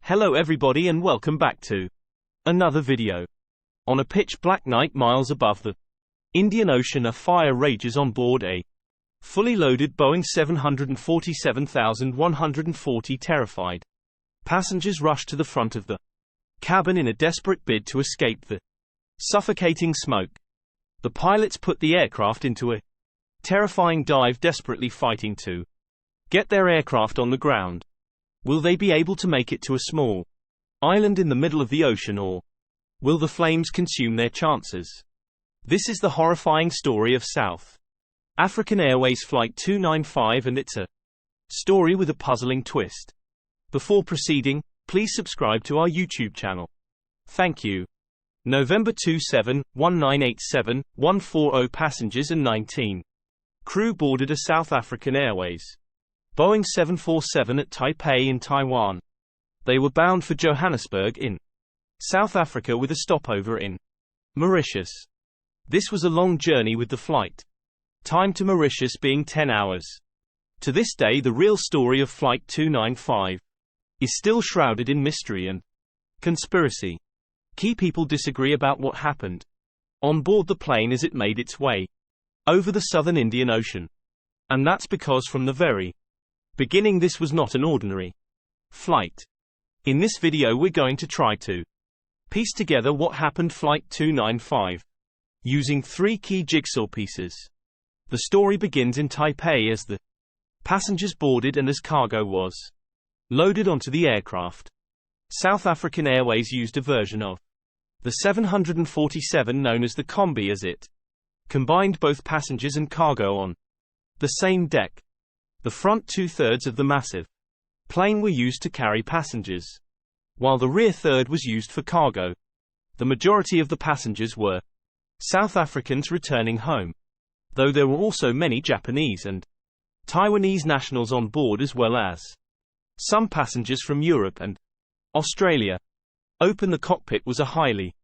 Hello everybody and welcome back to another video. On a pitch-black night miles above the Indian Ocean, a fire rages on board a fully loaded Boeing 747-140. Terrified passengers rush to the front of the cabin in a desperate bid to escape the suffocating smoke. The pilots put the aircraft into a terrifying dive, desperately fighting to get their aircraft on the ground. Will they be able to make it to a small island in the middle of the ocean, or will the flames consume their chances? This is the horrifying story of South African Airways Flight 295, and it's a story with a puzzling twist. Before proceeding, please subscribe to our YouTube channel. Thank you. November 27, 1987, 140 passengers and 19 crew boarded a South African Airways Boeing 747 at Taipei in Taiwan. They were bound for Johannesburg in South Africa with a stopover in Mauritius. This was a long journey, with the flight time to Mauritius being 10 hours. To this day, the real story of Flight 295 is still shrouded in mystery and conspiracy. Key people disagree about what happened on board the plane as it made its way over the southern Indian Ocean. And that's because from the very beginning this was not an ordinary flight. In this video we're going to try to piece together what happened Flight 295 using three key jigsaw pieces. The story begins in Taipei as the passengers boarded and as cargo was loaded onto the aircraft. South African Airways used a version of the 747 known as the Combi, as it combined both passengers and cargo on the same deck. The front two-thirds of the massive plane were used to carry passengers, while the rear third was used for cargo. The majority of the passengers were South Africans returning home, though there were also many Japanese and Taiwanese nationals on board, as well as some passengers from Europe and Australia. Open the cockpit was a highly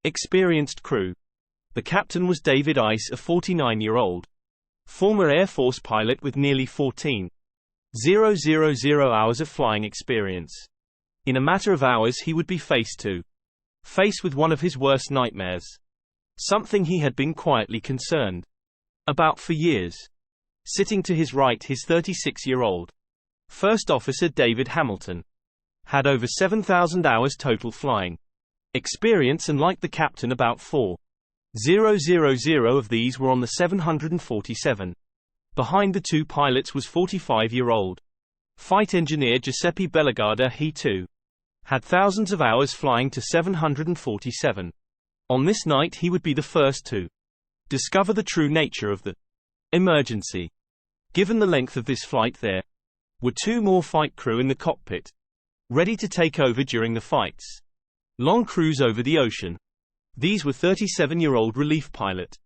experienced crew. The captain was David Ice, a 49-year-old former Air Force pilot with nearly 14,000 hours of flying experience. In a matter of hours he would be face to face with one of his worst nightmares, something he had been quietly concerned about for years. Sitting to his right, his 36-year-old First Officer David Hamilton had over 7,000 hours total flying experience, and like the captain, about 4,000 of these were on the 747. Behind the two pilots was 45-year-old flight engineer Giuseppe Bellegarda. He too had thousands of hours flying to 747. On this night he would be the first to discover the true nature of the emergency. Given the length of this flight, there were two more flight crew in the cockpit, ready to take over during the fight's long cruise over the ocean. These were 37-year-old relief pilot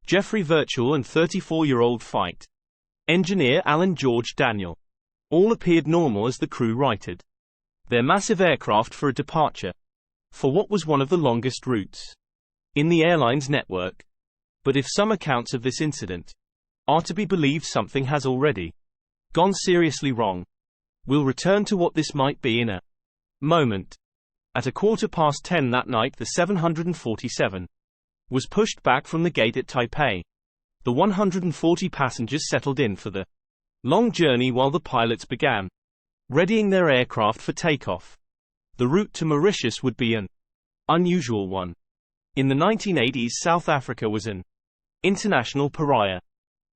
Jeffrey Virtual and 34-year-old flight engineer Alan George Daniel. All appeared normal as the crew righted their massive aircraft for a departure for what was one of the longest routes in the airline's network. But if some accounts of this incident are to be believed, something has already gone seriously wrong. We'll return to what this might be in a moment. At 10:15 that night, the 747 was pushed back from the gate at Taipei. The 140 passengers settled in for the long journey while the pilots began readying their aircraft for takeoff. The route to Mauritius would be an unusual one. In the 1980s, South Africa was an international pariah.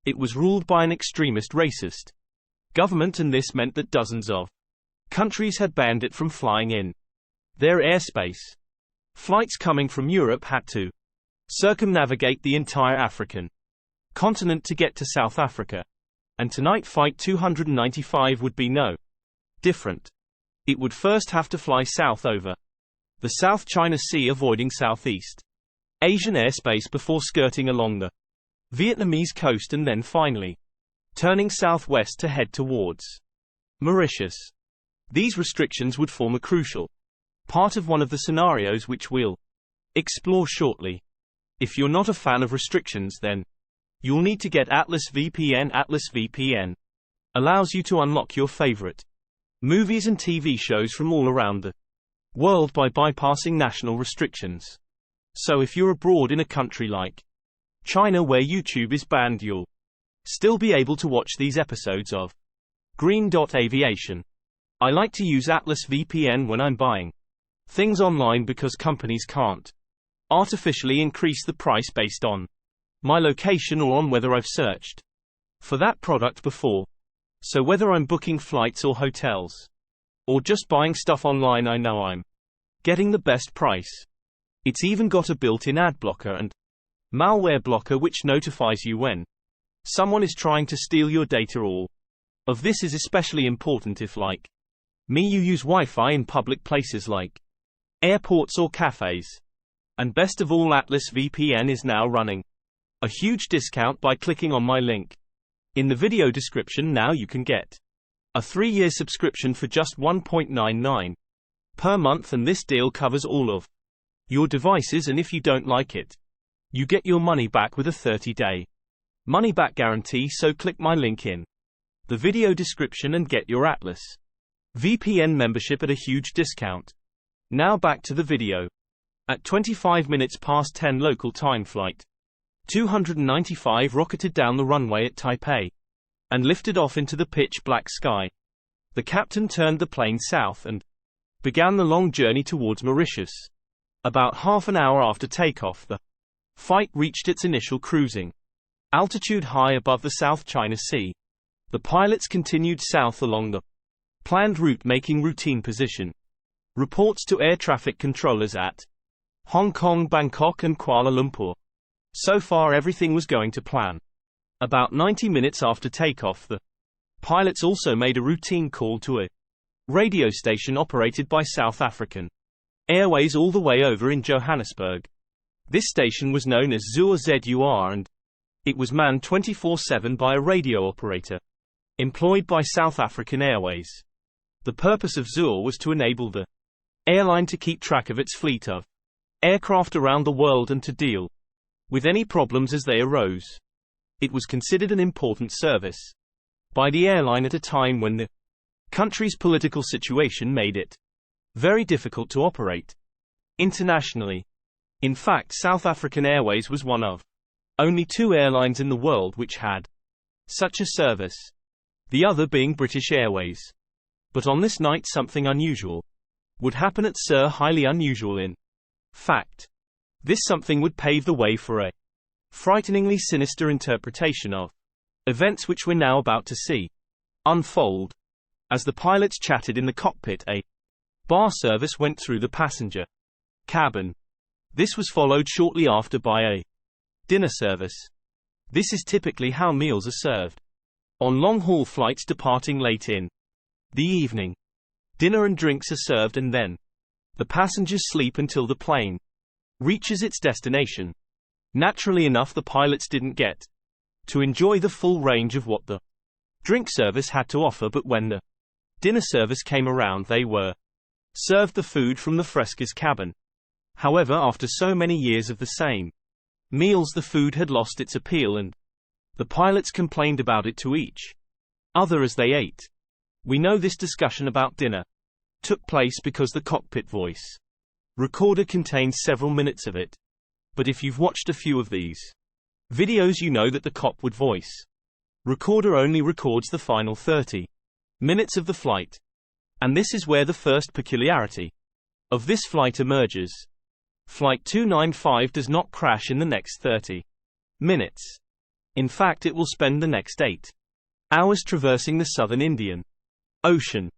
It was ruled by an extremist racist government, and this meant that dozens of countries had banned it from flying in their airspace. Flights coming from Europe had to circumnavigate the entire African continent to get to South Africa. And tonight Flight 295 would be no different. It would first have to fly south over the South China Sea, avoiding Southeast Asian airspace before skirting along the Vietnamese coast, and then finally turning southwest to head towards Mauritius. These restrictions would form a crucial part of one of the scenarios which we'll explore shortly. If you're not a fan of restrictions, then you'll need to get Atlas VPN. Atlas VPN allows you to unlock your favorite movies and TV shows from all around the world by bypassing national restrictions. So if you're abroad in a country like China where YouTube is banned, you'll still be able to watch these episodes of Green Dot Aviation. I like to use Atlas VPN when I'm buying things online because companies can't artificially increase the price based on my location or on whether I've searched for that product before. So whether I'm booking flights or hotels, or just buying stuff online, I know I'm getting the best price. It's even got a built-in ad blocker and malware blocker which notifies you when someone is trying to steal your data. All of this is especially important if, like me, you use Wi-Fi in public places like airports or cafes. And best of all, Atlas VPN is now running a huge discount by clicking on my link in the video description. Now you can get a 3-year subscription for just $1.99 per month, and this deal covers all of your devices, and if you don't like it, you get your money back with a 30-day money-back guarantee. So click my link in the video description and get your Atlas VPN membership at a huge discount. Now back to the video. At 25 minutes past 10 local time, Flight 295 rocketed down the runway at Taipei and lifted off into the pitch-black sky. The captain turned the plane south and began the long journey towards Mauritius. About half an hour after takeoff, the flight reached its initial cruising altitude high above the South China Sea. The pilots continued south along the planned route, making routine position reports to air traffic controllers at Hong Kong, Bangkok and Kuala Lumpur. So far everything was going to plan. About 90 minutes after takeoff, the pilots also made a routine call to a radio station operated by South African Airways all the way over in Johannesburg. This station was known as ZUR, and it was manned 24/7 by a radio operator employed by South African Airways. The purpose of ZUR was to enable the airline to keep track of its fleet of aircraft around the world and to deal with any problems as they arose. It was considered an important service by the airline at a time when the country's political situation made it very difficult to operate internationally. In fact, South African Airways was one of only 2 airlines in the world which had such a service, the other being British Airways. But on this night something unusual would happen at ZUR, highly unusual in fact. This something would pave the way for a frighteningly sinister interpretation of events which we're now about to see unfold. As the pilots chatted in the cockpit, a bar service went through the passenger cabin. This was followed shortly after by a dinner service. This is typically how meals are served on long-haul flights departing late in the evening. Dinner and drinks are served, and then the passengers sleep until the plane reaches its destination. Naturally enough, the pilots didn't get to enjoy the full range of what the drink service had to offer, but when the dinner service came around, they were served the food from the fresco's cabin. However, after so many years of the same meals, the food had lost its appeal, and the pilots complained about it to each other as they ate. We know this discussion about dinner took place because the cockpit voice recorder contains several minutes of it. But if you've watched a few of these videos, you know that the cockpit voice recorder only records the final 30 minutes of the flight. And this is where the first peculiarity of this flight emerges. Flight 295 does not crash in the next 30 minutes. In fact, it will spend the next 8 hours traversing the southern Indian Ocean.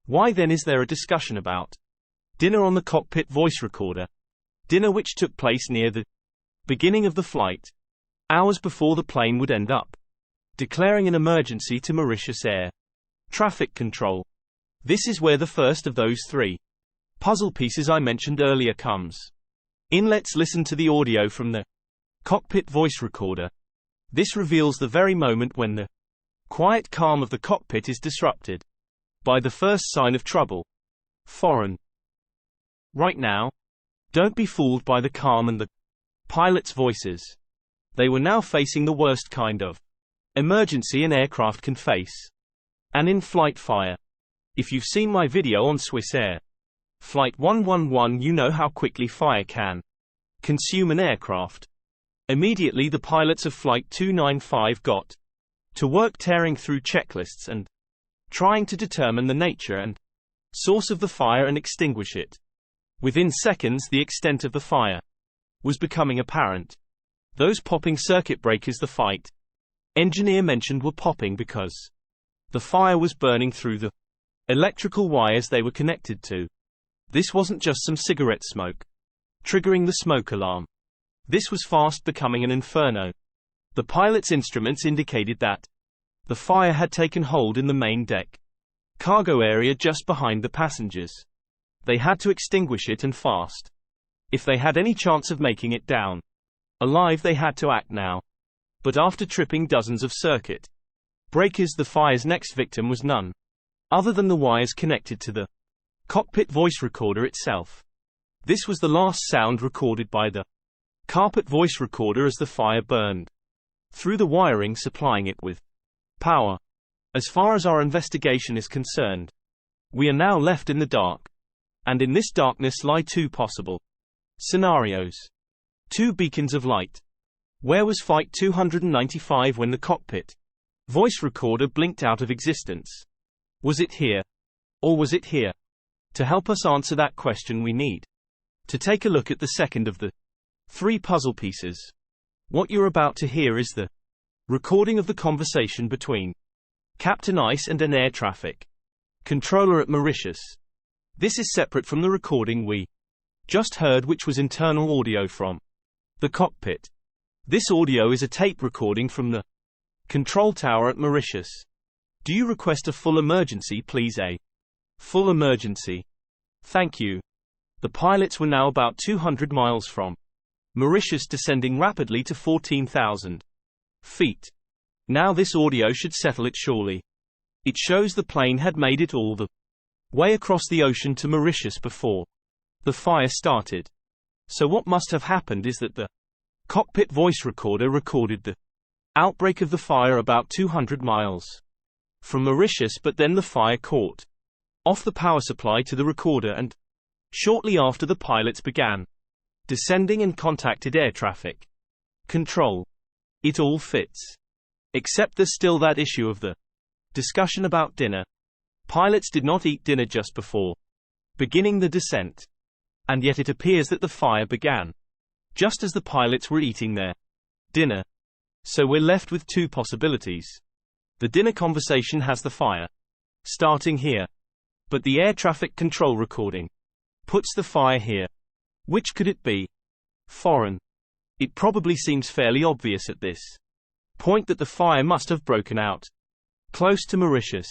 Why then is there a discussion about dinner on the cockpit voice recorder? Dinner which took place near the beginning of the flight, hours before the plane would end up declaring an emergency to Mauritius Air Traffic Control. This is where the first of those 3 puzzle pieces I mentioned earlier comes in. Let's listen to the audio from the cockpit voice recorder. This reveals the very moment when the quiet calm of the cockpit is disrupted by the first sign of trouble. Foreign. Right now, don't be fooled by the calm and the pilots' voices. They were now facing the worst kind of emergency an aircraft can face: an in-flight fire. If you've seen my video on Swiss Air Flight 111. You know how quickly fire can consume an aircraft. Immediately the pilots of Flight 295 got to work tearing through checklists and trying to determine the nature and source of the fire and extinguish it. Within seconds the extent of the fire was becoming apparent. Those popping circuit breakers the flight engineer mentioned were popping because the fire was burning through the electrical wires they were connected to. This wasn't just some cigarette smoke triggering the smoke alarm. This was fast becoming an inferno. The pilot's instruments indicated that the fire had taken hold in the main deck cargo area just behind the passengers. They had to extinguish it and fast. If they had any chance of making it down alive, they had to act now. But after tripping dozens of circuit breakers, the fire's next victim was none other than the wires connected to the cockpit voice recorder itself. This was the last sound recorded by the cockpit voice recorder as the fire burned through the wiring supplying it with power. As far as our investigation is concerned, we are now left in the dark. And in this darkness lie two possible scenarios. Two beacons of light. Where was Flight 295 when the cockpit voice recorder blinked out of existence? Was it here? Or was it here? To help us answer that question, we need to take a look at the second of the three puzzle pieces. What you're about to hear is the recording of the conversation between Captain Ice and an air traffic controller at Mauritius. This is separate from the recording we just heard, which was internal audio from the cockpit. This audio is a tape recording from the control tower at Mauritius. Do you request a full emergency, please? A full emergency. Thank you. The pilots were now about 200 miles from Mauritius, descending rapidly to 14,000 feet. Now this audio should settle it surely. It shows the plane had made it all the way across the ocean to Mauritius before the fire started. So what must have happened is that the cockpit voice recorder recorded the outbreak of the fire about 200 miles from Mauritius, but then the fire caught off the power supply to the recorder, and shortly after the pilots began descending and contacted air traffic control. It all fits. Except there's still that issue of the discussion about dinner. Pilots did not eat dinner just before beginning the descent. And yet it appears that the fire began just as the pilots were eating their dinner. So we're left with two possibilities. The dinner conversation has the fire starting here, but the air traffic control recording puts the fire here. Which could it be? Foreign. It probably seems fairly obvious at this point that the fire must have broken out close to Mauritius.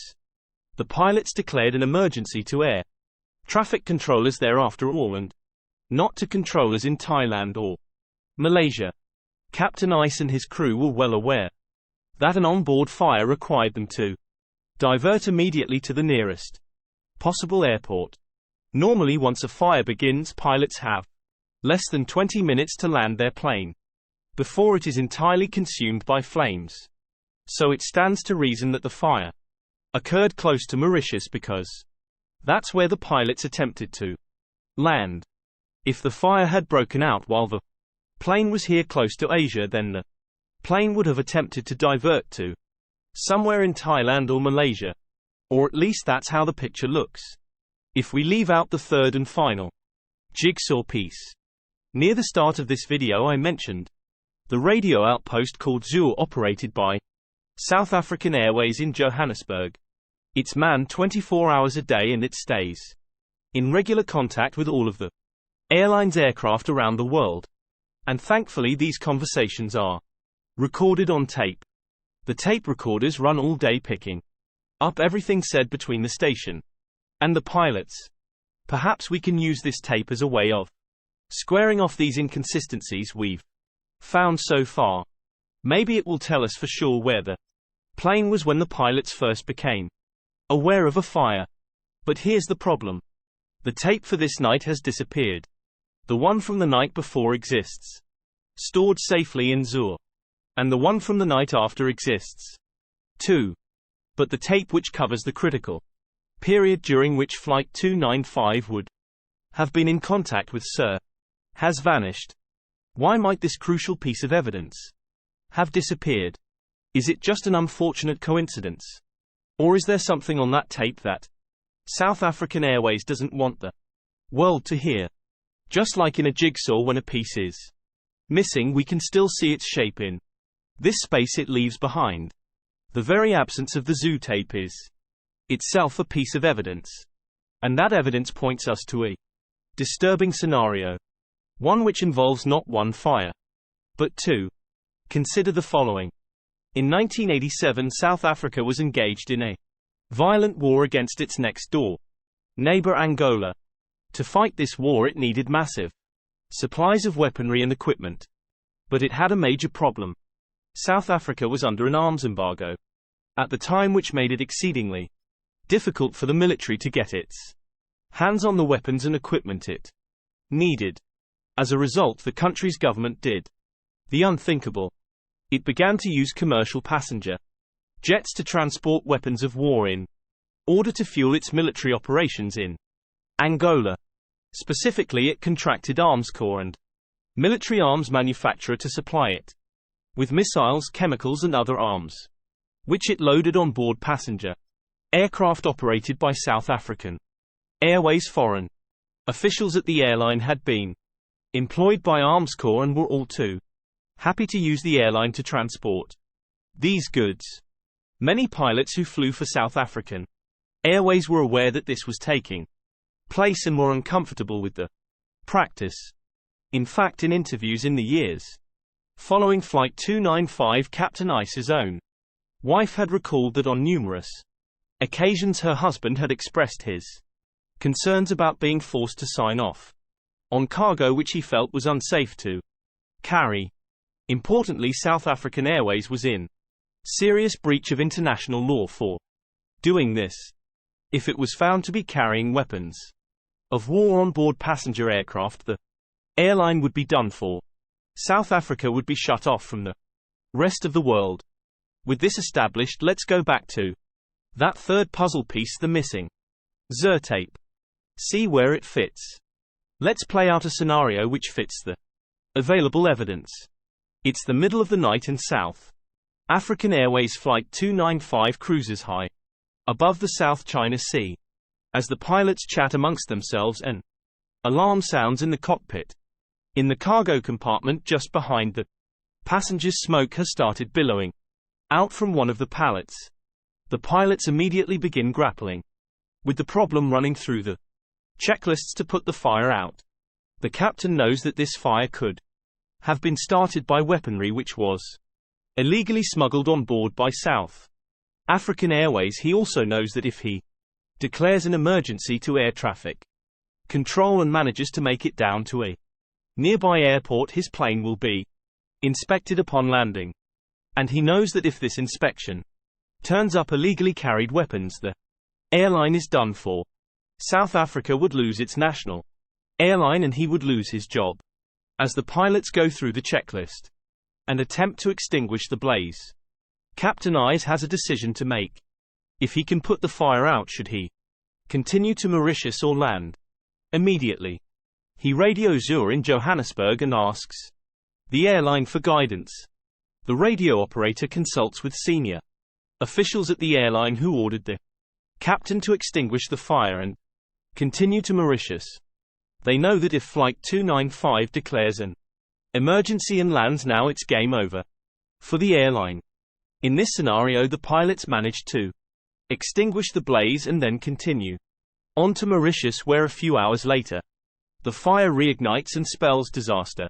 The pilots declared an emergency to air traffic controllers there after all, and not to controllers in Thailand or Malaysia. Captain Ice and his crew were well aware that an onboard fire required them to divert immediately to the nearest possible airport. Normally, once a fire begins, pilots have less than 20 minutes to land their plane before it is entirely consumed by flames. So it stands to reason that the fire occurred close to Mauritius because that's where the pilots attempted to land. If the fire had broken out while the plane was here close to Asia, then the plane would have attempted to divert to somewhere in Thailand or Malaysia. Or at least that's how the picture looks. If we leave out the third and final jigsaw piece. Near the start of this video I mentioned the radio outpost called Zoor, operated by South African Airways in Johannesburg. It's manned 24 hours a day and it stays in regular contact with all of the airline's aircraft around the world. And thankfully these conversations are recorded on tape. The tape recorders run all day picking up everything said between the station and the pilots. Perhaps we can use this tape as a way of squaring off these inconsistencies we've found so far. Maybe it will tell us for sure where the plane was when the pilots first became aware of a fire. But here's the problem. The tape for this night has disappeared. The one from the night before exists, stored safely in Zoor. And the one from the night after exists, too. But the tape which covers the critical period during which Flight 295 would have been in contact with Sir, has vanished. Why might this crucial piece of evidence have disappeared? Is it just an unfortunate coincidence? Or is there something on that tape that South African Airways doesn't want the world to hear? Just like in a jigsaw, when a piece is missing, we can still see its shape in this space it leaves behind. The very absence of the zoo tape is itself a piece of evidence. And that evidence points us to a disturbing scenario. One which involves not one fire, but two. Consider the following. In 1987, South Africa was engaged in a violent war against its next-door neighbor Angola. To fight this war, it needed massive supplies of weaponry and equipment. But it had a major problem. South Africa was under an arms embargo at the time, which made it exceedingly difficult for the military to get its hands on the weapons and equipment it needed. As a result, the country's government did the unthinkable. It began to use commercial passenger jets to transport weapons of war in order to fuel its military operations in Angola. Specifically, it contracted Arms Corps and military arms manufacturer to supply it with missiles, chemicals and other arms, which it loaded on board passenger aircraft operated by South African Airways. Foreign officials at the airline had been employed by Arms Corps and were all too happy to use the airline to transport these goods. Many pilots who flew for South African Airways were aware that this was taking place and were uncomfortable with the practice. In fact, in interviews in the years following Flight 295, Captain Ice's own wife had recalled that on numerous occasions her husband had expressed his concerns about being forced to sign off on cargo which he felt was unsafe to carry. Importantly, South African Airways was in serious breach of international law for doing this. If it was found to be carrying weapons of war on board passenger aircraft, the airline would be done for. South Africa would be shut off from the rest of the world. With this established, let's go back to that third puzzle piece, the missing Zur tape. See where it fits. Let's play out a scenario which fits the available evidence. It's the middle of the night and South African Airways Flight 295 cruises high above the South China Sea. As the pilots chat amongst themselves, an alarm sounds in the cockpit. In the cargo compartment just behind the passengers, smoke has started billowing out from one of the pallets. The pilots immediately begin grappling with the problem, running through the checklists to put the fire out. The captain knows that this fire could have been started by weaponry which was illegally smuggled on board by South African Airways. He also knows that if he declares an emergency to air traffic control and manages to make it down to a nearby airport, his plane will be inspected upon landing. And he knows that if this inspection turns up illegally carried weapons, the airline is done for. South Africa would lose its national airline and he would lose his job. As the pilots go through the checklist and attempt to extinguish the blaze, Captain Ice has a decision to make. If he can put the fire out, should he continue to Mauritius or land immediately? He radios Zur in Johannesburg and asks the airline for guidance. The radio operator consults with senior officials at the airline, who ordered the captain to extinguish the fire and continue to Mauritius. They know that if Flight 295 declares an emergency and lands now, it's game over for the airline. In this scenario, the pilots manage to extinguish the blaze and then continue on to Mauritius, where a few hours later the fire reignites and spells disaster.